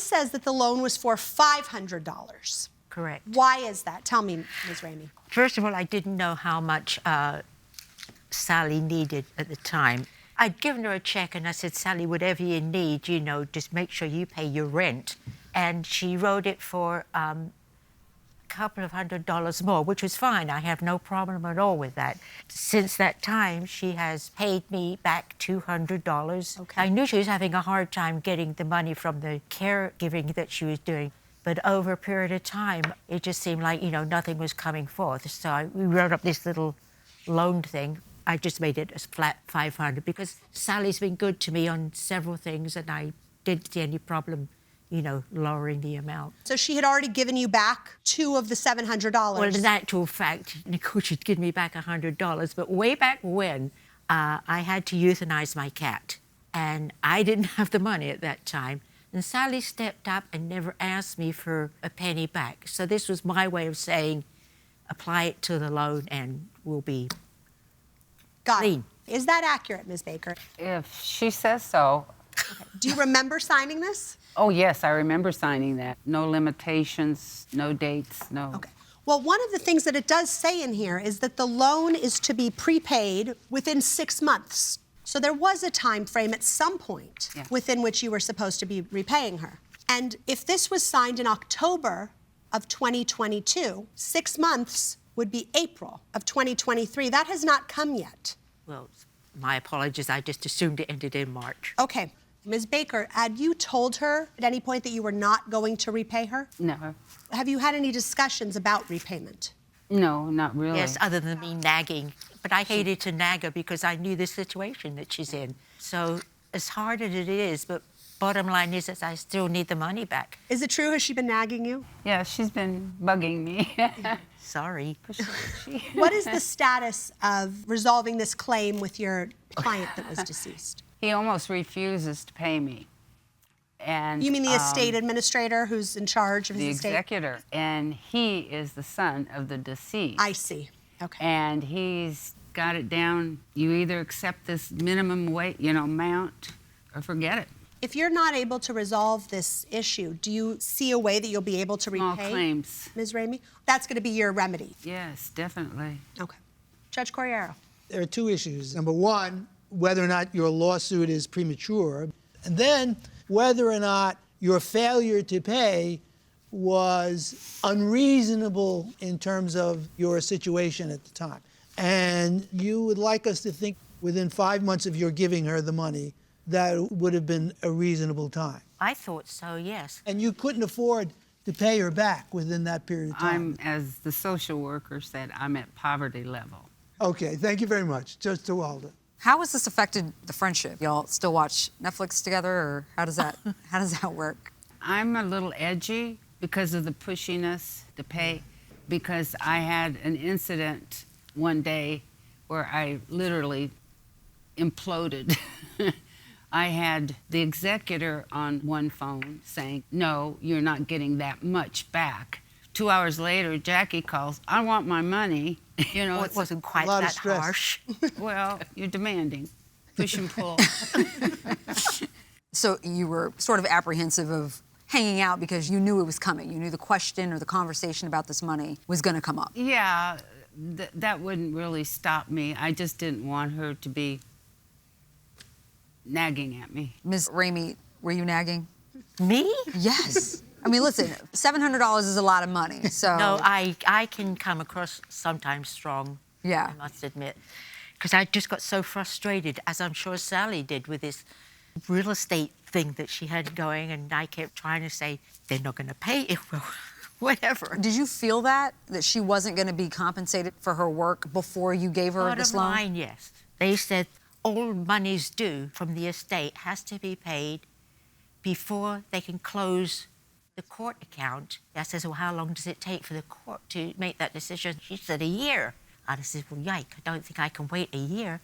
this says that the loan was for $500. Correct. Why is that? Tell me, Ms. Ramey. First of all, I didn't know how much Sally needed at the time. I'd given her a check and I said, Sally, whatever you need, you know, just make sure you pay your rent. And she wrote it for a couple of $100 more, which was fine. I have no problem at all with that. Since that time, she has paid me back $200. Okay. I knew she was having a hard time getting the money from the caregiving that she was doing. But over a period of time, it just seemed like, you know, nothing was coming forth. So we wrote up this little loan thing. I just made it as flat 500 because Sally's been good to me on several things and I didn't see any problem, you know, lowering the amount. So she had already given you back $2 of the $700. Well, in actual fact, Nicole should give me back $100, but way back when, I had to euthanize my cat and I didn't have the money at that time. And Sally stepped up and never asked me for a penny back. So this was my way of saying, apply it to the loan and we'll be clean. Is that accurate, Ms. Baker? If she says so. Okay. Do you remember signing this? Oh, yes, I remember signing that. No limitations, no dates, no. Okay. Well, one of the things that it does say in here is that the loan is to be prepaid within 6 months. So there was a time frame at some point within which you were supposed to be repaying her. And if this was signed in October of 2022, 6 months would be April of 2023. That has not come yet. Well, my apologies. I just assumed it ended in March. Okay. Ms. Baker, had you told her at any point that you were not going to repay her? No. Have you had any discussions about repayment? No, not really. Yes, other than me nagging. But I hated to nag her because I knew the situation that she's in. So as hard as it is, but bottom line is that I still need the money back. Is it true? Has she been nagging you? Yeah, she's been bugging me. Sorry. What is the status of resolving this claim with your client that was deceased? He almost refuses to pay me. And You mean the estate administrator who's in charge of the his estate? executor. And he is the son of the deceased. I see. Okay. And he's got it down. You either accept this minimum wage, amount, or forget it. If you're not able to resolve this issue, do you see a way that you'll be able to repay? Small claims. Ms. Ramey? That's going to be your remedy. Yes, definitely. Okay. Judge Corriero. There are two issues. Number one, whether or not your lawsuit is premature, and then whether or not your failure to pay was unreasonable in terms of your situation at the time. And you would like us to think within 5 months of your giving her the money, that would have been a reasonable time. I thought so, yes. And you couldn't afford to pay her back within that period of time. As the social worker said, I'm at poverty level. Okay, thank you very much. Judge Tawalda. How has this affected the friendship? Y'all still watch Netflix together, or how does that work? I'm a little edgy because of the pushiness to pay, because I had an incident one day where I literally imploded. I had the executor on one phone saying, no, you're not getting that much back. 2 hours later, Jacqui calls, I want my money. Well, it wasn't quite that harsh. Well, you're demanding. Push and pull. So you were sort of apprehensive of hanging out because you knew it was coming. You knew the question or the conversation about this money was going to come up. Yeah, that wouldn't really stop me. I just didn't want her to be nagging at me. Ms. Ramey, were you nagging? Me? Yes. I mean, listen, $700 is a lot of money, so... No, I can come across sometimes strong, yeah. I must admit. Because I just got so frustrated, as I'm sure Sally did, with this real estate thing that she had going, and I kept trying to say, they're not going to pay it, well, whatever. Did you feel that she wasn't going to be compensated for her work before you gave her this loan? Bottom line, yes. They said all monies due from the estate has to be paid before they can close the court account. I says, well, how long does it take for the court to make that decision? She said, a year. And I said, well, yike, I don't think I can wait a year.